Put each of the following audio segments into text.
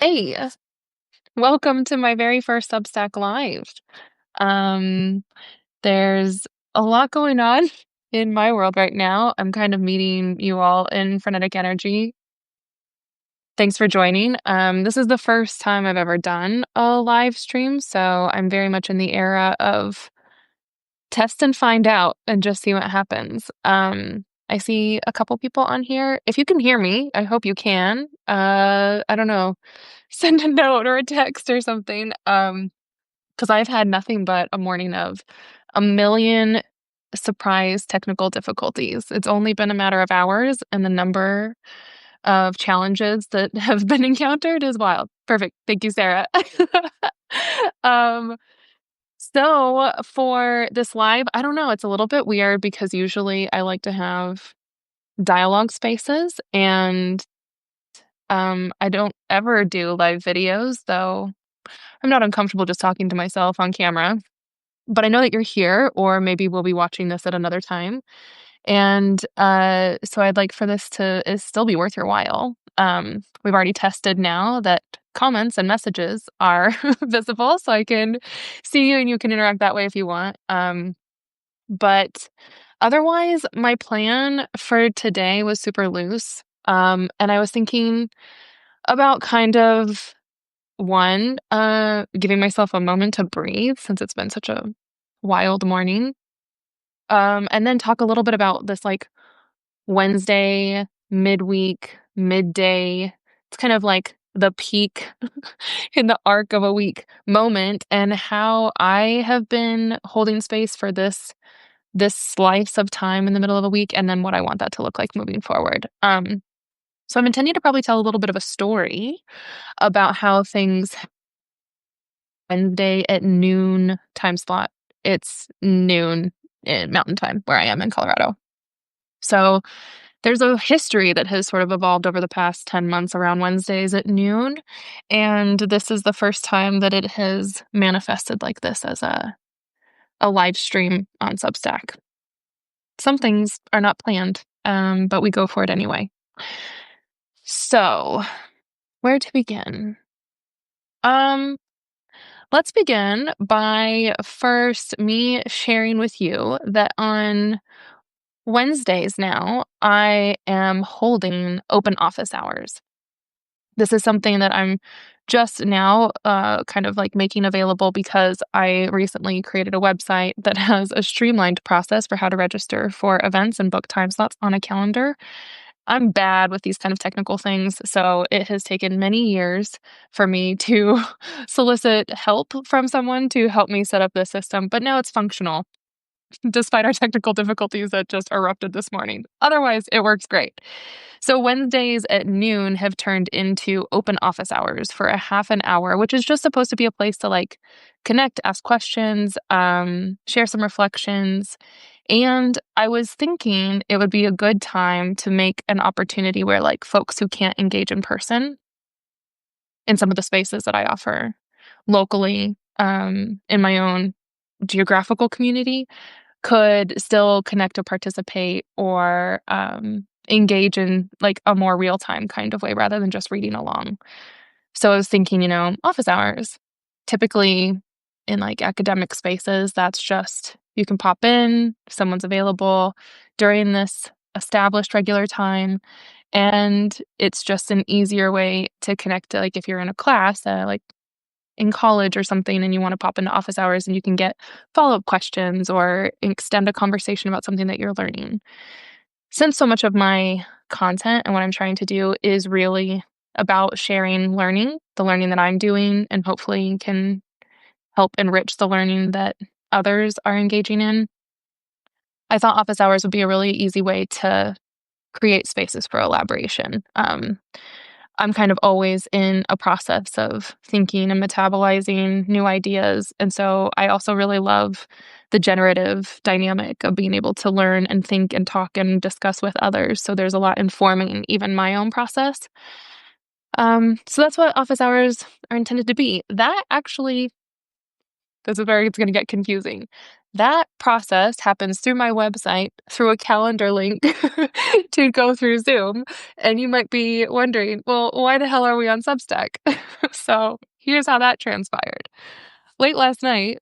Hey, welcome to my very first Substack Live. Um, there's a lot going on in my world right now. I'm kind of meeting you all in frenetic energy. Thanks for joining. This is the first time I've ever done a live stream, so I'm very much in the era of test and find out and just see what happens. I see a couple people on here. If you can hear me, I hope you can. I don't know, send a note or a text or something. Because I've had nothing but a morning of a million surprise technical difficulties. It's only been a matter of hours, and the number of challenges that have been encountered is wild. Perfect. Thank you, Sarah. um, so for this live, I don't know, it's a little bit weird because usually I like to have dialogue spaces and I don't ever do live videos, though I'm not uncomfortable just talking to myself on camera. But I know that you're here, or maybe we'll be watching this at another time. And so I'd like for this to still be worth your while. We've already tested now that comments and messages are visible, so I can see you and you can interact that way if you want. But otherwise, my plan for today was super loose. And I was thinking about kind of one, giving myself a moment to breathe since it's been such a wild morning. And then talk a little bit about this like Wednesday, midweek, midday. It's kind of like the peak in the arc of a week moment and how I have been holding space for this slice of time in the middle of a week and then what I want that to look like moving forward. So I'm intending to probably tell a little bit of a story about how things Wednesday at noon time slot. It's noon in mountain time where I am in Colorado. So there's a history that has sort of evolved over the past 10 months around Wednesdays at noon. And this is the first time that it has manifested like this as a live stream on Substack. Some things are not planned, but we go for it anyway. So, where to begin? Um, let's begin by first me sharing with you that on Wednesdays now, I am holding open office hours. This is something that I'm just now kind of like making available because I recently created a website that has a streamlined process for how to register for events and book time slots on a calendar. I'm bad with these kind of technical things, so it has taken many years for me to solicit help from someone to help me set up this system, but now it's functional despite our technical difficulties that just erupted this morning. Otherwise, it works great. So Wednesdays at noon have turned into open office hours for a half an hour, which is just supposed to be a place to like connect, ask questions, share some reflections. And I was thinking it would be a good time to make an opportunity where like folks who can't engage in person in some of the spaces that I offer locally, in my own geographical community could still connect to participate or engage in like a more real time kind of way rather than just reading along. So I was thinking, office hours. Typically in like academic spaces, that's just you can pop in, if someone's available during this established regular time. And it's just an easier way to connect to like if you're in a class, like in college or something and you want to pop into office hours and you can get follow-up questions or extend a conversation about something that you're learning. Since so much of my content and what I'm trying to do is really about sharing learning, the learning that I'm doing, and hopefully can help enrich the learning that others are engaging in, I thought office hours would be a really easy way to create spaces for elaboration. I'm kind of always in a process of thinking and metabolizing new ideas. And so I also really love the generative dynamic of being able to learn and think and talk and discuss with others. So there's a lot informing even my own process. So that's what office hours are intended to be. That actually, it's going to get confusing. That process happens through my website, through a calendar link to go through Zoom, and you might be wondering, "Well, why the hell are we on Substack?" So, here's how that transpired. Late last night,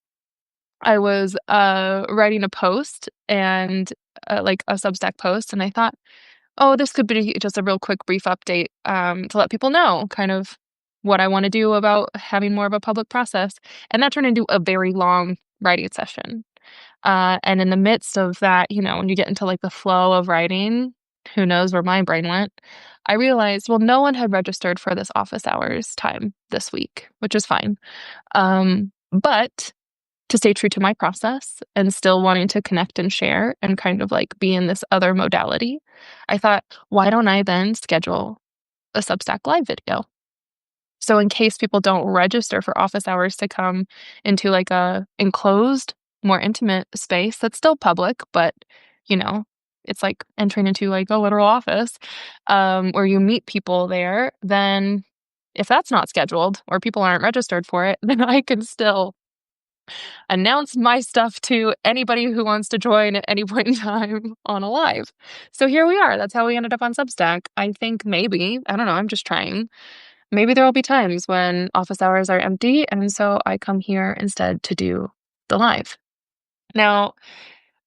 I was, writing a post and, like, a Substack post, and I thought, "Oh, this could be just a real quick brief update, to let people know kind of what I wanna do about having more of a public process," and that turned into a very long writing session. And in the midst of that, when you get into like the flow of writing, who knows where my brain went, I realized, well, no one had registered for this office hours time this week, which is fine. But to stay true to my process and still wanting to connect and share and kind of like be in this other modality, I thought, why don't I then schedule a Substack live video? So in case people don't register for office hours to come into like a enclosed, more intimate space that's still public, but you know, it's like entering into like a literal office, where you meet people there, then if that's not scheduled or people aren't registered for it, then I can still announce my stuff to anybody who wants to join at any point in time on a live. So here we are. That's how we ended up on Substack. I think maybe, I don't know, I'm just trying. Maybe there will be times when office hours are empty, and so I come here instead to do the live. Now,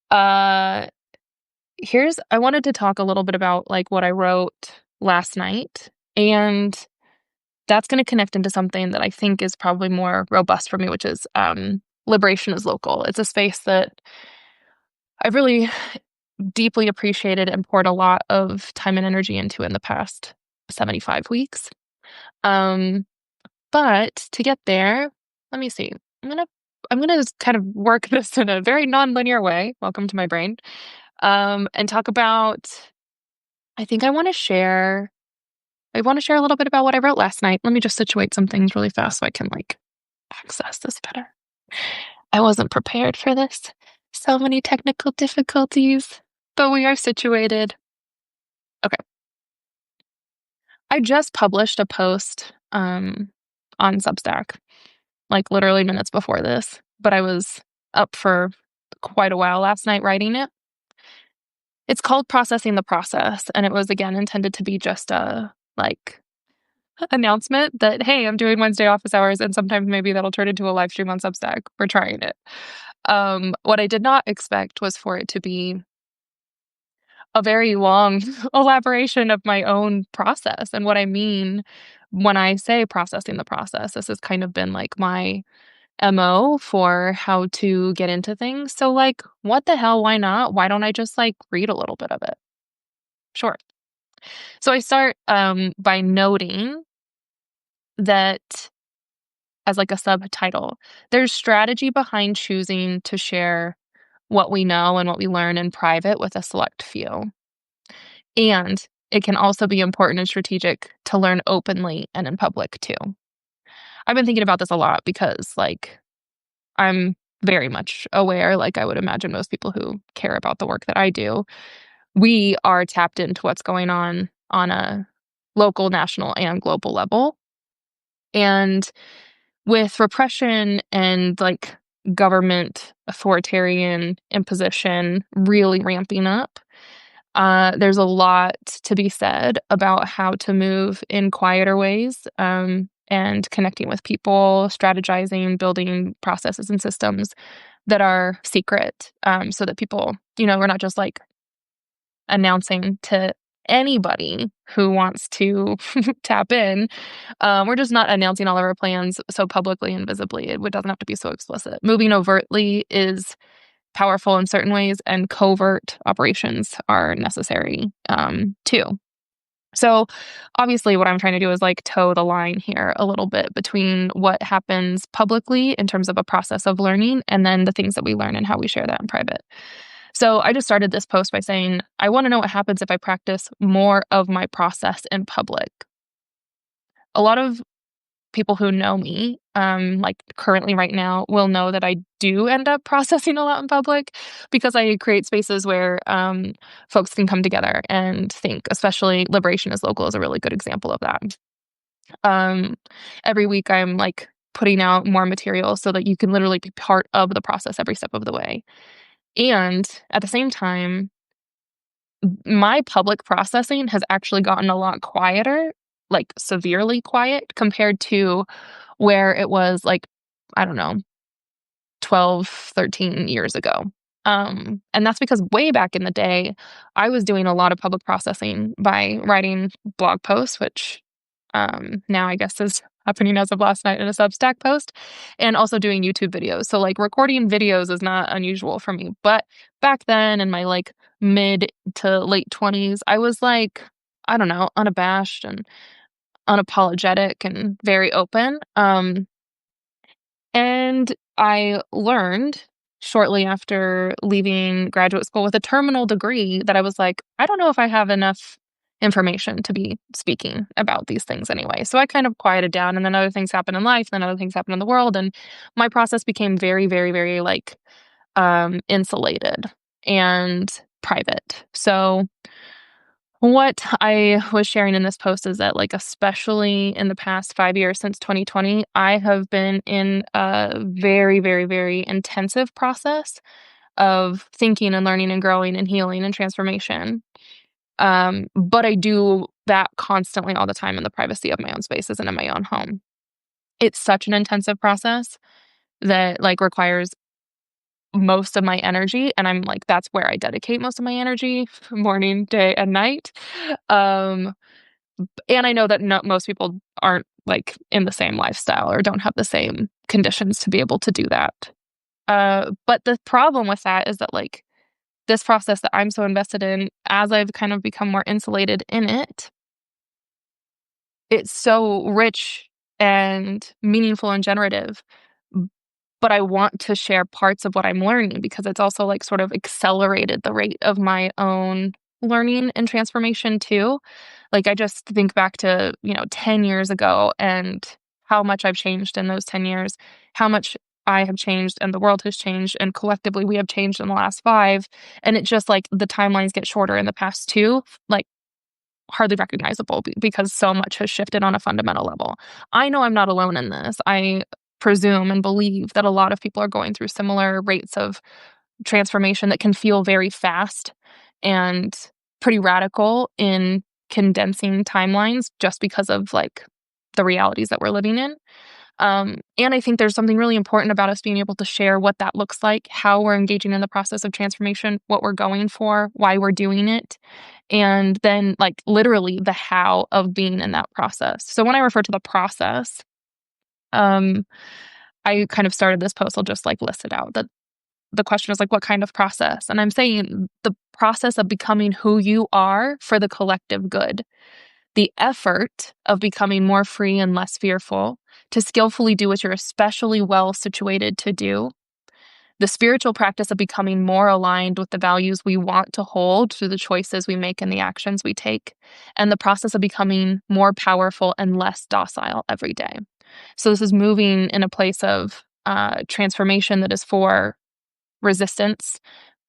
uh, I wanted to talk a little bit about like what I wrote last night, and that's going to connect into something that I think is probably more robust for me, which is liberation is local. It's a space that I've really deeply appreciated and poured a lot of time and energy into in the past 75 weeks. Um, But to get there, let me see. I'm gonna just kind of work this in a very nonlinear way. Welcome to my brain. And talk about. I think I want to share. I want to share a little bit about what I wrote last night. Let me just situate some things really fast so I can like access this better. I wasn't prepared for this. So many technical difficulties, but we are situated. Okay. I just published a post on Substack like literally minutes before this, but I was up for quite a while last night writing it. It's called Processing the Process, and it was again intended to be just a like announcement that hey, I'm doing Wednesday office hours and sometimes maybe that'll turn into a live stream on Substack. We're trying it. What I did not expect was for it to be a very long elaboration of my own process. And what I mean when I say processing the process, this has kind of been like my MO for how to get into things. So, like, what the hell? Why not? Why don't I just like read a little bit of it? Sure. So, I start by noting that as like a subtitle, there's strategy behind choosing to share what we know and what we learn in private with a select few. And it can also be important and strategic to learn openly and in public too. I've been thinking about this a lot because, like, I'm very much aware, like I would imagine most people who care about the work that I do, we are tapped into what's going on a local, national, and global level. And with repression and like government authoritarian imposition really ramping up, there's a lot to be said about how to move in quieter ways, and connecting with people, strategizing, building processes and systems that are secret, so that people, we're not just like announcing to anybody who wants to tap in. We're just not announcing all of our plans so publicly and visibly. It doesn't have to be so explicit. Moving overtly is powerful in certain ways, and covert operations are necessary too. So, obviously, what I'm trying to do is like toe the line here a little bit between what happens publicly in terms of a process of learning and then the things that we learn and how we share that in private. So, I just started this post by saying, I want to know what happens if I practice more of my process in public. A lot of people who know me, like currently right now, will know that I do end up processing a lot in public because I create spaces where folks can come together and think, especially Liberation is Local is a really good example of that. Um, every week I'm like putting out more material so that you can literally be part of the process every step of the way. And at the same time, my public processing has actually gotten a lot quieter, like severely quiet compared to where it was like, I don't know, 12, 13 years ago. And that's because way back in the day, I was doing a lot of public processing by writing blog posts, which now I guess is happening as of last night in a Substack post, and also doing YouTube videos. So like recording videos is not unusual for me. But back then in my like mid to late 20s, I was like, I don't know, unabashed and unapologetic and very open. And I learned shortly after leaving graduate school with a terminal degree that I was like, I don't know if I have enough information to be speaking about these things anyway. So I kind of quieted down, and then other things happen in life, then other things happen in the world, and my process became very, very, very like insulated and private. So what I was sharing in this post is that, like, especially in the past 5 years since 2020, I have been in a very, very, very intensive process of thinking and learning and growing and healing and transformation. But I do that constantly all the time in the privacy of my own spaces and in my own home. It's such an intensive process that, like, requires most of my energy, and I'm like, that's where I dedicate most of my energy, morning, day, and night. Um, And I know that most people aren't, like, in the same lifestyle or don't have the same conditions to be able to do that. But the problem with that is that, like, this process that I'm so invested in, as I've kind of become more insulated in it, it's so rich and meaningful and generative, but I want to share parts of what I'm learning because it's also, like, sort of accelerated the rate of my own learning and transformation too. Like, I just think back to, 10 years ago and how much I've changed in those 10 years, how much I have changed and the world has changed, and collectively we have changed in the last 5, and it just, like, the timelines get shorter in the past 2, like, hardly recognizable because so much has shifted on a fundamental level. I know I'm not alone in this. I presume and believe that a lot of people are going through similar rates of transformation that can feel very fast and pretty radical in condensing timelines just because of, like, the realities that we're living in. And I think there's something really important about us being able to share what that looks like, how we're engaging in the process of transformation, what we're going for, why we're doing it, and then, like, literally the how of being in that process. So when I refer to the process, um, I kind of started this post, I'll just, like, list it out. The question is, like, what kind of process? And I'm saying the process of becoming who you are for the collective good. The effort of becoming more free and less fearful, to skillfully do what you're especially well situated to do. The spiritual practice of becoming more aligned with the values we want to hold through the choices we make and the actions we take. And the process of becoming more powerful and less docile every day. So this is moving in a place of transformation that is for resistance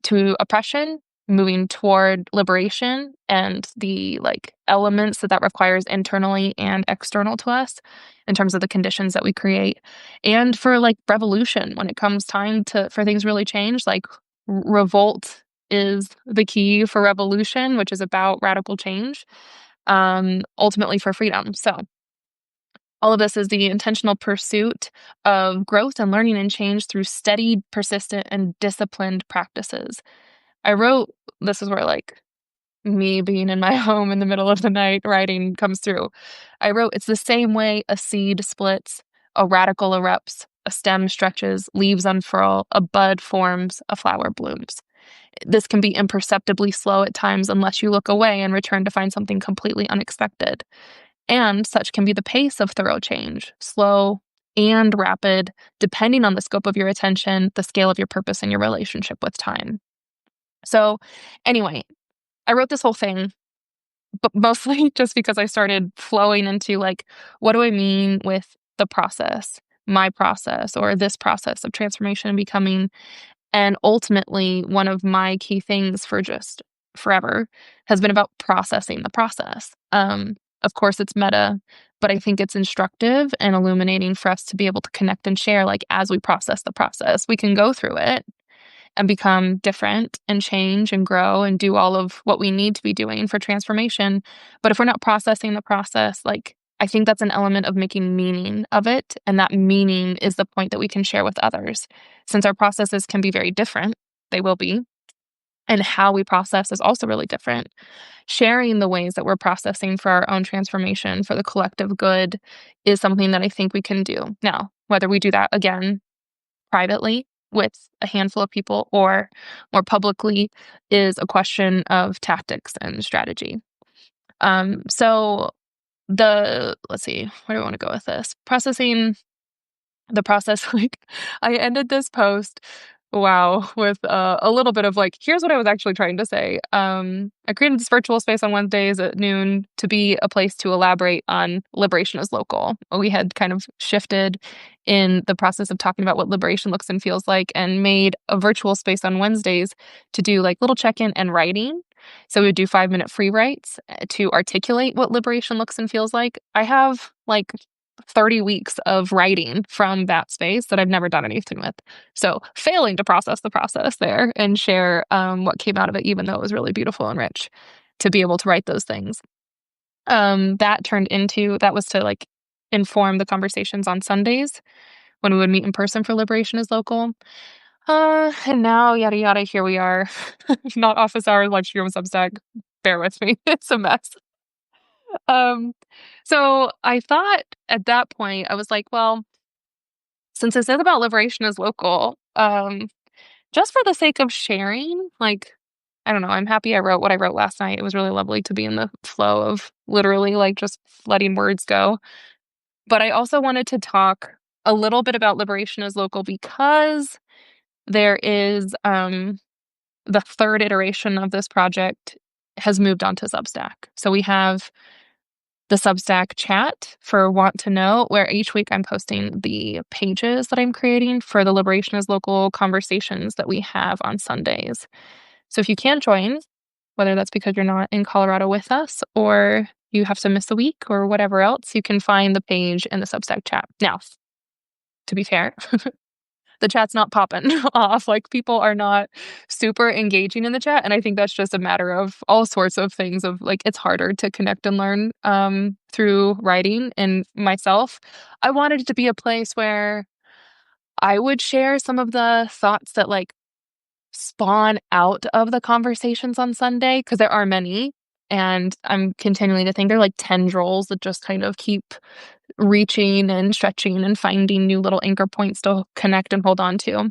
to oppression, moving toward liberation and the, like, elements that requires internally and external to us in terms of the conditions that we create, and for, like, revolution when it comes time for things really change. Like, revolt is the key for revolution, which is about radical change, ultimately for freedom. So all of this is the intentional pursuit of growth and learning and change through steady, persistent, and disciplined practices. I wrote, this is where, like, me being in my home in the middle of the night writing comes through. I wrote, it's the same way a seed splits, a radical erupts, a stem stretches, leaves unfurl, a bud forms, a flower blooms. This can be imperceptibly slow at times unless you look away and return to find something completely unexpected. And such can be the pace of thorough change, slow and rapid, depending on the scope of your attention, the scale of your purpose, and your relationship with time. So, anyway, I wrote this whole thing, but mostly just because I started flowing into, like, what do I mean with the process, my process, or this process of transformation and becoming. And ultimately, one of my key things for just forever has been about processing the process. Of course, it's meta. but I think it's instructive and illuminating for us to be able to connect and share, like, as we process the process. We can go through it and become different and change and grow and do all of what we need to be doing for transformation. But if we're not processing the process, like, I think that's an element of making meaning of it. And that meaning is the point that we can share with others. Since our processes can be very different, they will be. And how we process is also really different. Sharing the ways that we're processing for our own transformation, for the collective good, is something that I think we can do. Now, whether we do that again privately with a handful of people or more publicly is a question of tactics and strategy. So let's see, where do I want to go with this? Processing the process, like, I ended this post, wow, with a little bit of like, here's what I was actually trying to say. I created this virtual space on Wednesdays at noon to be a place to elaborate on liberation as local. We had kind of shifted in the process of talking about what liberation looks and feels like, and made a virtual space on Wednesdays to do like little check-in and writing. So we would do 5-minute free writes to articulate what liberation looks and feels like. I have like 30 weeks of writing from that space that I've never done anything with. So failing to process the process there and share what came out of it, even though it was really beautiful and rich to be able to write those things. That was to like inform the conversations on Sundays when we would meet in person for Liberation is Local. And now yada yada, here we are. Not office hours, live stream on Substack. Bear with me. It's a mess. Um, so I thought at that point, I was like, well, since this is about liberation as local, just for the sake of sharing, like, I don't know, I'm happy I wrote what I wrote last night. It was really lovely to be in the flow of literally like just letting words go. But I also wanted to talk a little bit about liberation as local because there is the third iteration of this project has moved on to Substack. So we have the Substack chat for Want to Know, where each week I'm posting the pages that I'm creating for the Liberation as Local conversations that we have on Sundays. So if you can't join, whether that's because you're not in Colorado with us or you have to miss a week or whatever else, you can find the page in the Substack chat. Now, to be fair, the chat's not popping off. Like, people are not super engaging in the chat. And I think that's just a matter of all sorts of things of like, it's harder to connect and learn through writing. And myself, I wanted it to be a place where I would share some of the thoughts that like spawn out of the conversations on Sunday, because there are many. And I'm continuing to think they're like tendrils that just kind of keep reaching and stretching and finding new little anchor points to connect and hold on to.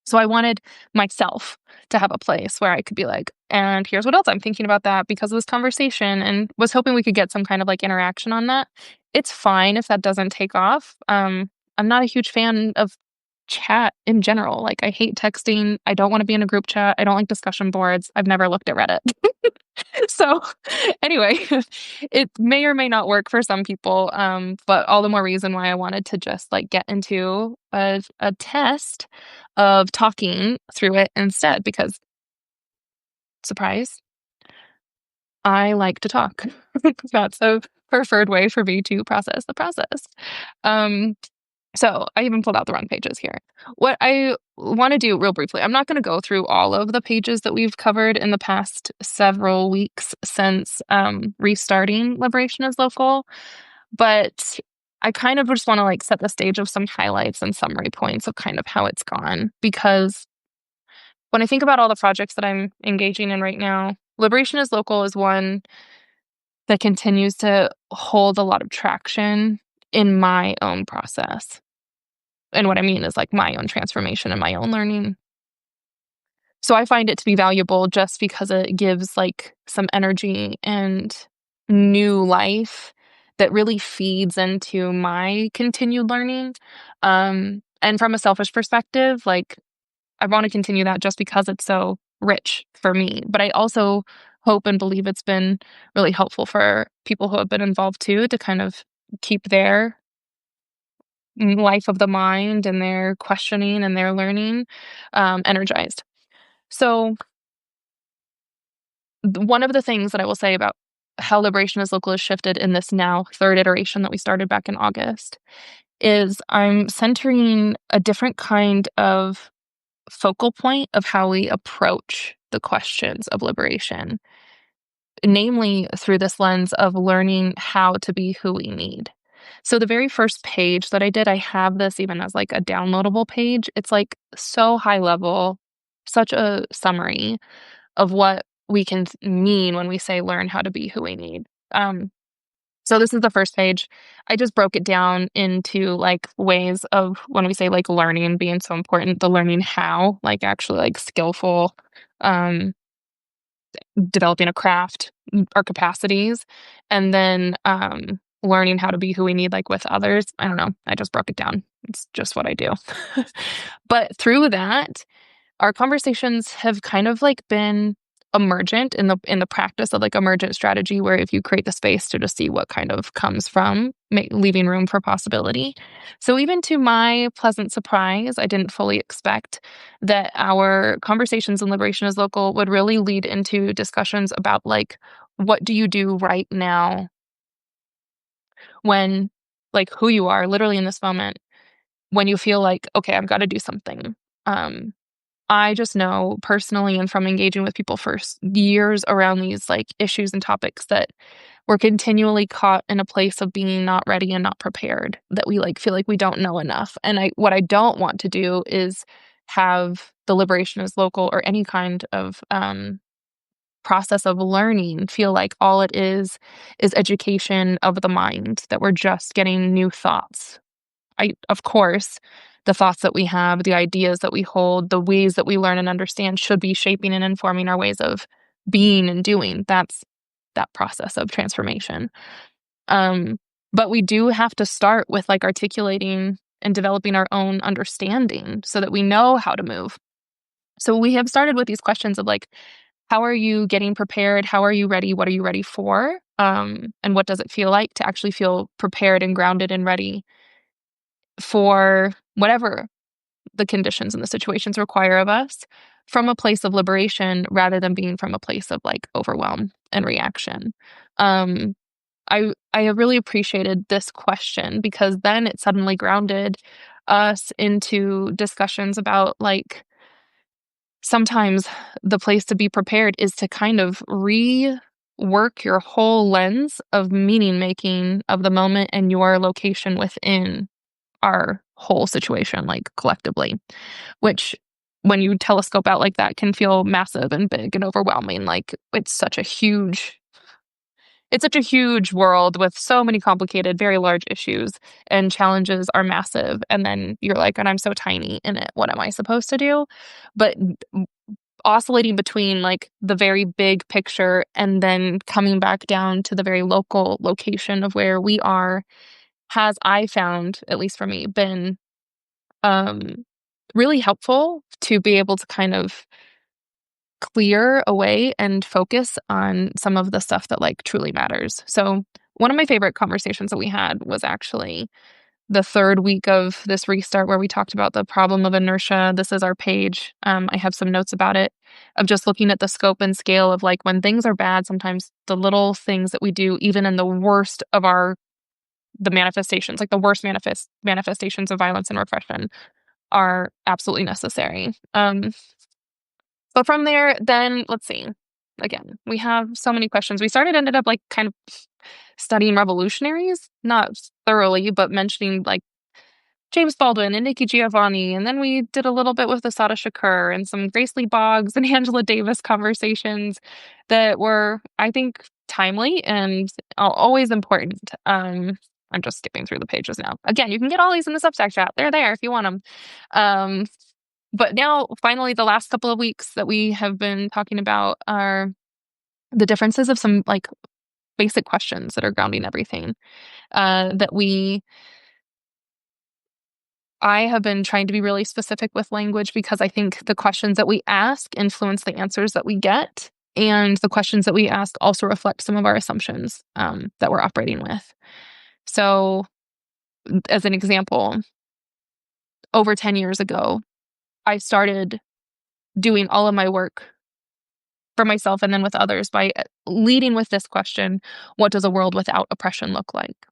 So I wanted myself to have a place where I could be like, and here's what else I'm thinking about that because of this conversation, and was hoping we could get some kind of like interaction on that. It's fine if that doesn't take off. I'm not a huge fan of chat in general. Like, I hate texting. I don't want to be in a group chat. I don't like discussion boards. I've never looked at Reddit. So anyway, it may or may not work for some people, but all the more reason why I wanted to just like get into a test of talking through it instead, because surprise, I like to talk. That's a preferred way for me to process the process. Um, so I even pulled out the wrong pages here. What I want to do real briefly, I'm not going to go through all of the pages that we've covered in the past several weeks since restarting Liberation as Local, but I kind of just want to like set the stage of some highlights and summary points of kind of how it's gone. Because when I think about all the projects that I'm engaging in right now, Liberation as Local is one that continues to hold a lot of traction in my own process. And what I mean is like my own transformation and my own learning. So I find it to be valuable just because it gives like some energy and new life that really feeds into my continued learning. And from a selfish perspective, like, I want to continue that just because it's so rich for me. But I also hope and believe it's been really helpful for people who have been involved too, to kind of keep their life of the mind and their questioning and their learning energized. So one of the things that I will say about how liberation as local has shifted in this now third iteration that we started back in August is I'm centering a different kind of focal point of how we approach the questions of liberation, namely through this lens of learning how to be who we need. So the very first page that I did, I have this even as like a downloadable page. It's like so high level, such a summary of what we can mean when we say learn how to be who we need. Um, so this is the first page. I just broke it down into like ways of when we say like learning being so important, the learning how, like actually like skillful, um, developing a craft, our capacities, and then learning how to be who we need, like with others. I don't know. I just broke it down. It's just what I do. But through that, our conversations have kind of like been emergent in the practice of like emergent strategy, where if you create the space to just see what kind of comes from leaving room for possibility. So even to my pleasant surprise, I didn't fully expect that our conversations in liberation as local would really lead into discussions about like, what do you do right now when, like, who you are literally in this moment, when you feel like, okay, I've got to do something. um I just know personally and from engaging with people for years around these like issues and topics that we're continually caught in a place of being not ready and not prepared, that we like feel like we don't know enough. And what I don't want to do is have the liberation as local or any kind of process of learning feel like all it is education of the mind, that we're just getting new thoughts. Of course, the thoughts that we have, the ideas that we hold, the ways that we learn and understand should be shaping and informing our ways of being and doing. That's that process of transformation. Um, but we do have to start with like articulating and developing our own understanding so that we know how to move. So we have started with these questions of like, how are you getting prepared? How are you ready? What are you ready for? And what does it feel like to actually feel prepared and grounded and ready for whatever the conditions and the situations require of us, from a place of liberation rather than being from a place of like overwhelm and reaction. Um, I have really appreciated this question because then it suddenly grounded us into discussions about like sometimes the place to be prepared is to kind of rework your whole lens of meaning making of the moment and your location within our whole situation, like collectively, which when you telescope out like that can feel massive and big and overwhelming. Like it's such a huge world with so many complicated, very large issues, and challenges are massive. And then you're like, and I'm so tiny in it. What am I supposed to do? But oscillating between like the very big picture and then coming back down to the very local location of where we are has, I found, at least for me, been um, really helpful to be able to kind of clear away and focus on some of the stuff that like truly matters. So, one of my favorite conversations that we had was actually the third week of this restart where we talked about the problem of inertia. This is our page. I have some notes about it of just looking at the scope and scale of like when things are bad, sometimes the little things that we do, even in the worst of the manifestations, like the worst manifestations of violence and repression, are absolutely necessary. But from there, then let's see. Again, we have so many questions. Ended up like kind of studying revolutionaries, not thoroughly, but mentioning like James Baldwin and Nikki Giovanni. And then we did a little bit with Asada Shakur and some Grace Lee Boggs and Angela Davis conversations that were, I think, timely and always important. I'm just skipping through the pages now. Again, you can get all these in the Substack chat. They're there if you want them. But now, finally, the last couple of weeks that we have been talking about are the differences of some like basic questions that are grounding everything. That I have been trying to be really specific with language because I think the questions that we ask influence the answers that we get. And the questions that we ask also reflect some of our assumptions that we're operating with. So, as an example, over 10 years ago, I started doing all of my work for myself and then with others by leading with this question: what does a world without oppression look like?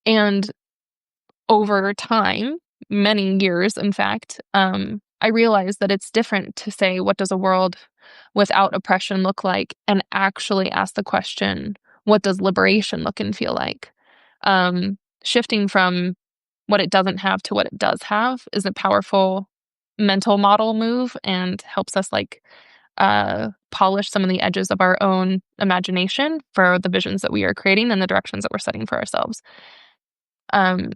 And over time, many years, in fact, I realized that it's different to say, what does a world without oppression look like? And actually ask the question, what does liberation look and feel like? Shifting from what it doesn't have to what it does have is a powerful mental model move and helps us polish some of the edges of our own imagination for the visions that we are creating and the directions that we're setting for ourselves. Um,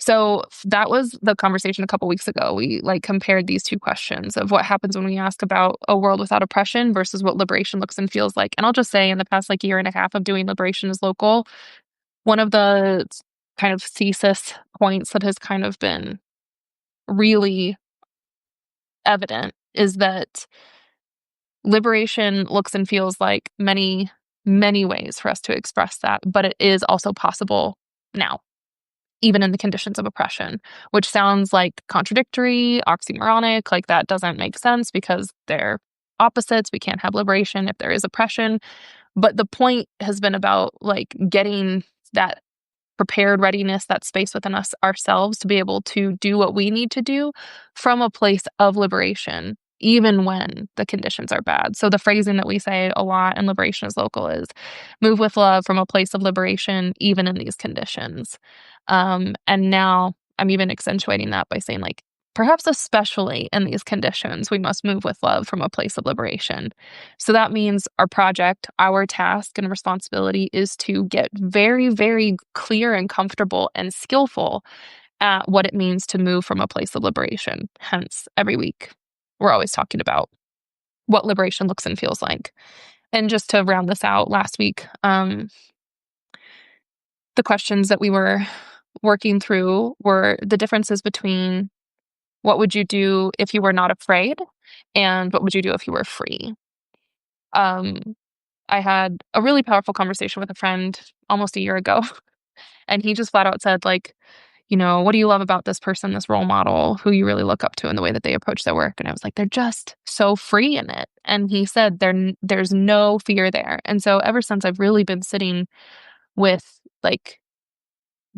that was the conversation a couple weeks ago. We compared these two questions of what happens when we ask about a world without oppression versus what liberation looks and feels like. And I'll just say, in the past year and a half of doing liberation is local, one of the kind of thesis points that has kind of been really evident is that liberation looks and feels like many, many ways for us to express that, but it is also possible now, even in the conditions of oppression, which sounds like contradictory, oxymoronic, like that doesn't make sense because they're opposites. We can't have liberation if there is oppression. But the point has been about getting that prepared readiness, that space within us ourselves to be able to do what we need to do from a place of liberation, even when the conditions are bad. So the phrasing that we say a lot in Liberation is Local is move with love from a place of liberation, even in these conditions. And now I'm even accentuating that by saying perhaps especially in these conditions, we must move with love from a place of liberation. So that means our project, our task and responsibility is to get very, very clear and comfortable and skillful at what it means to move from a place of liberation. Hence, every week, we're always talking about what liberation looks and feels like. And just to round this out, last week, the questions that we were working through were the differences between what would you do if you were not afraid, and what would you do if you were free? Um, I had a really powerful conversation with a friend almost a year ago, and he just flat out said, what do you love about this person, this role model, who you really look up to in the way that they approach their work? And I was like, they're just so free in it. And he said, there's no fear there. And so ever since, I've really been sitting with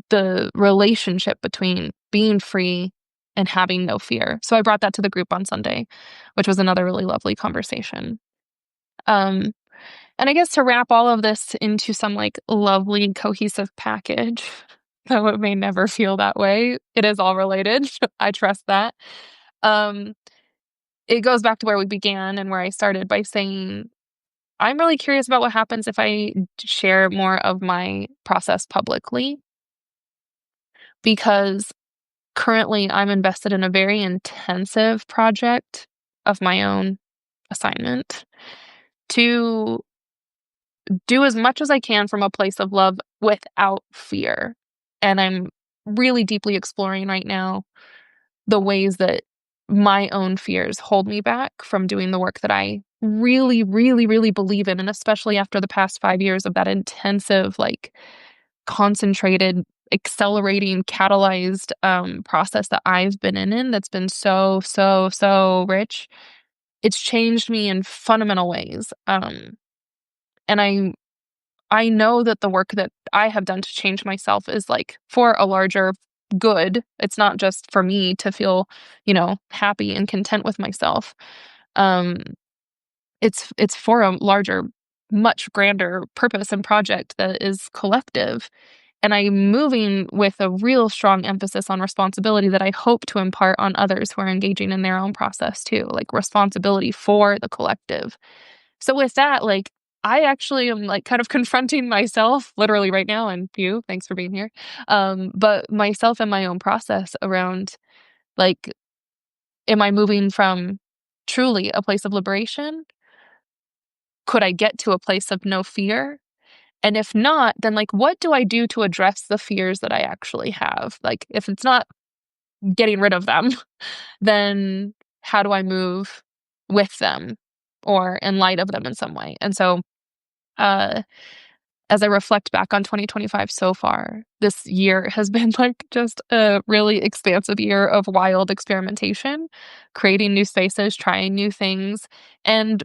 the relationship between being free and having no fear. So I brought that to the group on Sunday, which was another really lovely conversation. Um, and I guess to wrap all of this into some lovely cohesive package, though it may never feel that way, it is all related. I trust that. Um, it goes back to where we began and where I started by saying, I'm really curious about what happens if I share more of my process publicly, because currently I'm invested in a very intensive project of my own assignment to do as much as I can from a place of love without fear. And I'm really deeply exploring right now the ways that my own fears hold me back from doing the work that I really, really, really believe in. And especially after the past 5 years of that intensive, concentrated, accelerating, catalyzed process that I've been in that's been so, so, so rich. It's changed me in fundamental ways. And I know that the work that I have done to change myself is for a larger good. It's not just for me to feel, happy and content with myself. Um, it's for a larger, much grander purpose and project that is collective. And I'm moving with a real strong emphasis on responsibility that I hope to impart on others who are engaging in their own process too, responsibility for the collective. So with that, I actually am kind of confronting myself literally right now, and you, thanks for being here. But myself and my own process around like, am I moving from truly a place of liberation? Could I get to a place of no fear? And if not, then what do I do to address the fears that I actually have? If it's not getting rid of them, then how do I move with them or in light of them in some way? And so, uh, as I reflect back on 2025 so far, this year has been just a really expansive year of wild experimentation, creating new spaces, trying new things, and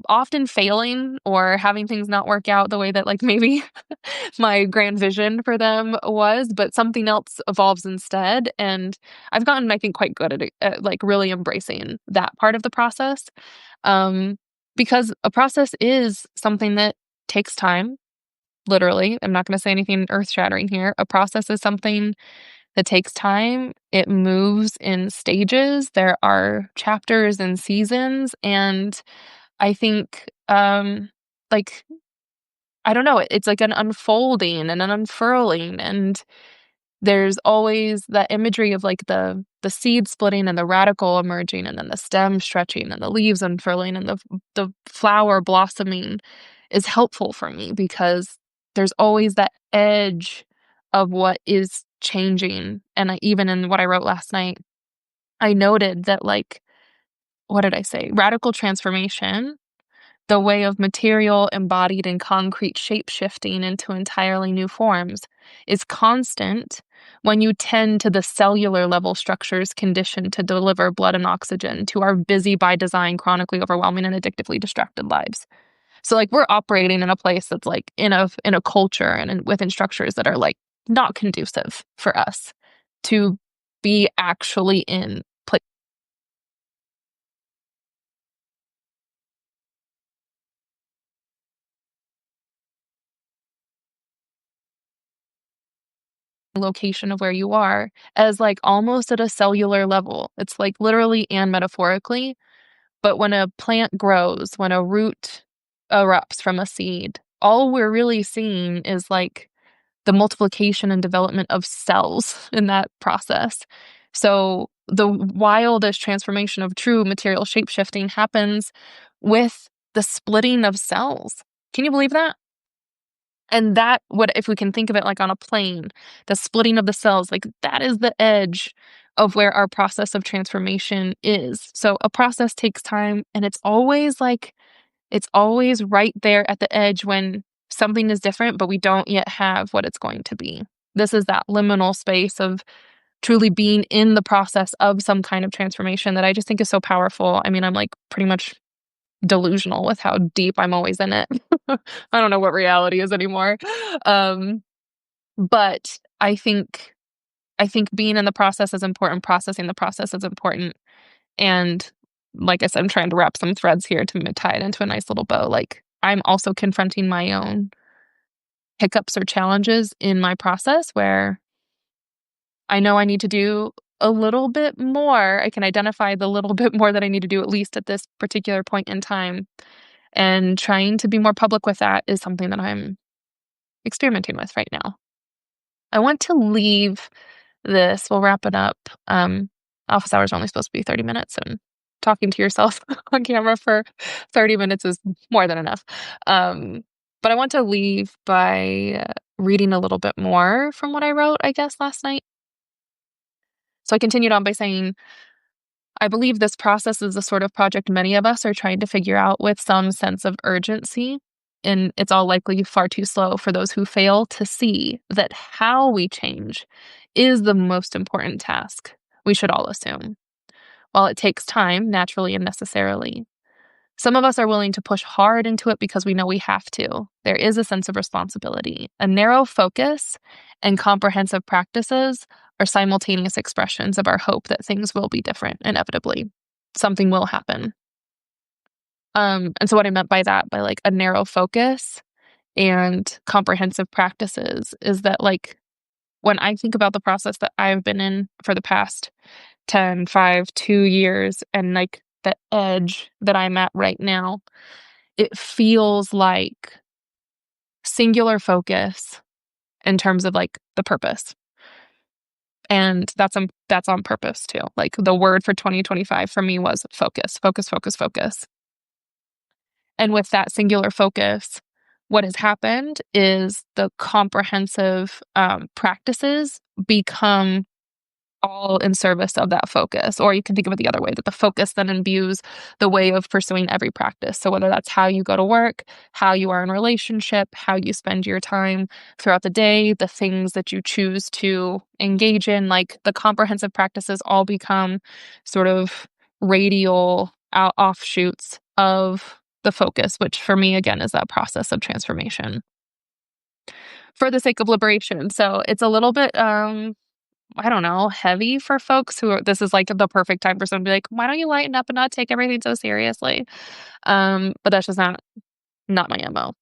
often failing or having things not work out the way that, like, maybe my grand vision for them was, but something else evolves instead, and I've gotten, I think, quite good at it, at, like, really embracing that part of the process, um, because a process is something that takes time, literally. I'm not gonna say anything earth-shattering here. A process is something that takes time. It moves in stages. There are chapters and seasons, and I think, like, I don't know, it's like an unfolding and an unfurling, and there's always that imagery of, like, the seed splitting and the radical emerging and then the stem stretching and the leaves unfurling and the flower blossoming is helpful for me because there's always that edge of what is changing, and even in what I wrote last night, I noted that, like, what did I say? Radical transformation, the way of material embodied in concrete shape-shifting into entirely new forms, is constant when you tend to the cellular level structures conditioned to deliver blood and oxygen to our busy by design, chronically overwhelming and addictively distracted lives. So, like, we're operating in a place that's, like, in a culture and within structures that are, like, not conducive for us to be actually in location of where you are as, like, almost at a cellular level. It's, like, literally and metaphorically, but when a plant grows, when a root erupts from a seed, all we're really seeing is, like, the multiplication and development of cells in that process. So, the wildest transformation of true material shape-shifting happens with the splitting of cells. Can you believe that? And that what if we can think of it like on a plane, the splitting of the cells, like, that is the edge of where our process of transformation is. So a process takes time, and it's always, like, it's always right there at the edge when something is different, but we don't yet have what it's going to be. This is that liminal space of truly being in the process of some kind of transformation that I just think is so powerful. I mean, I'm, like, pretty much delusional with how deep I'm always in it. I don't know what reality is anymore. Um, but I think being in the process is important, processing the process is important, and like I said, I'm trying to wrap some threads here to tie it into a nice little bow. Like, I'm also confronting my own hiccups or challenges in my process where I know I need to do a little bit more. I can identify the little bit more that I need to do, at least at this particular point in time. And trying to be more public with that is something that I'm experimenting with right now. I want to leave this, we'll wrap it up. Office hours are only supposed to be 30 minutes, and talking to yourself on camera for 30 minutes is more than enough. Um, but I want to leave by reading a little bit more from what I wrote, I guess, last night. So I continued on by saying, I believe this process is the sort of project many of us are trying to figure out with some sense of urgency, and it's all likely far too slow for those who fail to see that how we change is the most important task we should all assume. While it takes time, naturally and necessarily, some of us are willing to push hard into it because we know we have to. There is a sense of responsibility. A narrow focus and comprehensive practices are simultaneous expressions of our hope that things will be different inevitably. Something will happen. And so what I meant by that, by, like, a narrow focus and comprehensive practices, is that, like, when I think about the process that I've been in for the past 10, 5, 2 years, and, like, the edge that I'm at right now, it feels like singular focus in terms of, like, the purpose. And that's on purpose too. Like, the word for 2025 for me was focus, focus, focus, focus. And with that singular focus, what has happened is the comprehensive practices become all in service of that focus. Or you can think of it the other way, that the focus then imbues the way of pursuing every practice. So whether that's how you go to work, how you are in relationship, how you spend your time throughout the day, the things that you choose to engage in, like, the comprehensive practices all become sort of radial offshoots of the focus, which for me, again, is that process of transformation for the sake of liberation. So it's a little bit, I don't know, heavy for folks who are, this is like the perfect time for someone to be like, why don't you lighten up and not take everything so seriously? But that's just not my MO.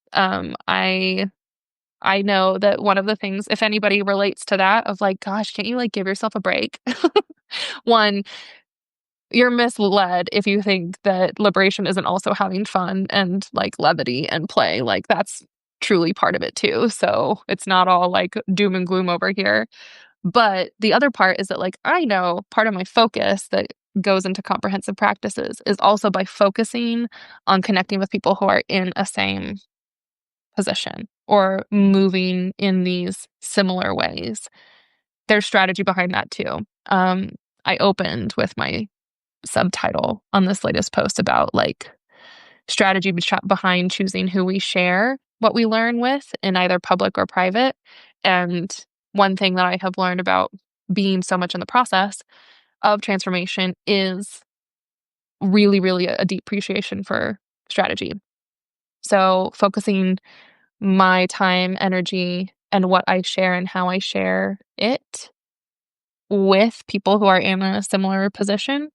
I know that one of the things, if anybody relates to that, of like, gosh, can't you like give yourself a break? One, you're misled if you think that liberation isn't also having fun and like levity and play. Like that's truly part of it too. So it's not all like doom and gloom over here. But the other part is that like I know part of my focus that goes into comprehensive practices is also by focusing on connecting with people who are in a same position or moving in these similar ways. There's strategy behind that too. I opened with my subtitle on this latest post about like strategy behind choosing who we share what we learn with in either public or private. And one thing that I have learned about being so much in the process of transformation is really, really a deep appreciation for strategy. So focusing my time, energy, and what I share and how I share it with people who are in a similar position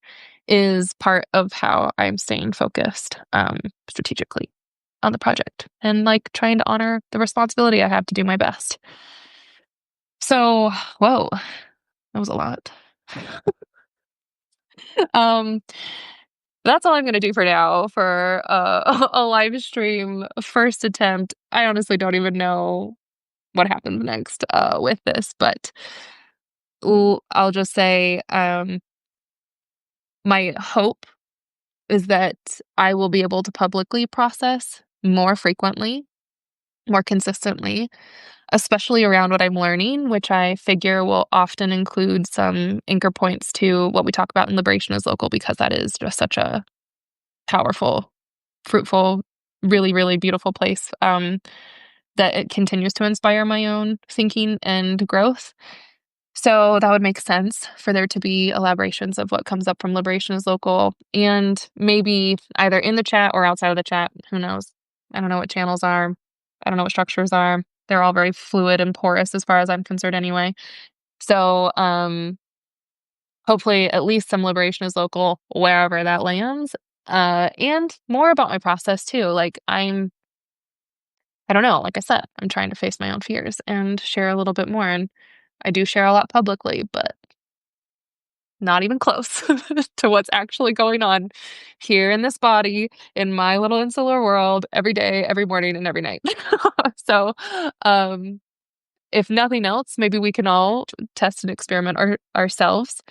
is part of how I'm staying focused strategically on the project and like trying to honor the responsibility I have to do my best. So, whoa, that was a lot. um, that's all I'm going to do for now for a live stream first attempt. I honestly don't even know what happens next with this, but I'll just say my hope is that I will be able to publicly process more frequently, more consistently, especially around what I'm learning, which I figure will often include some anchor points to what we talk about in Liberation is Local, because that is just such a powerful, fruitful, really, really beautiful place that it continues to inspire my own thinking and growth. So that would make sense for there to be elaborations of what comes up from Liberation is Local, and maybe either in the chat or outside of the chat. Who knows? I don't know what channels are. I don't know what structures are. They're all very fluid and porous as far as I'm concerned anyway. So hopefully at least some Liberation is Local wherever that lands. And more about my process too. Like I don't know, like I said, I'm trying to face my own fears and share a little bit more. And I do share a lot publicly, but not even close to what's actually going on here in this body, in my little insular world, every day, every morning, and every night. So, if nothing else, maybe we can all test and experiment ourselves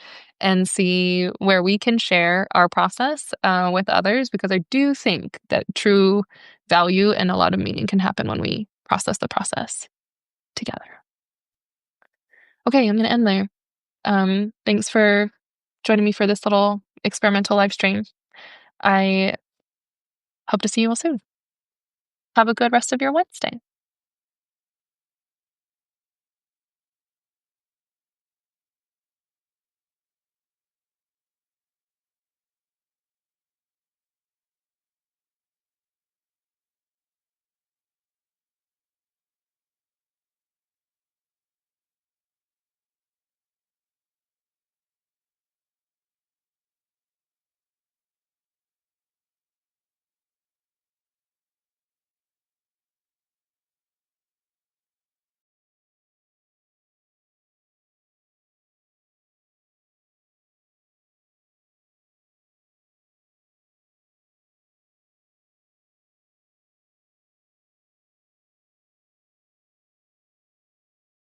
and see where we can share our process with others, because I do think that true value and a lot of meaning can happen when we process the process together. Okay, I'm going to end there. Thanks for joining me for this little experimental live stream. I hope to see you all soon. Have a good rest of your Wednesday.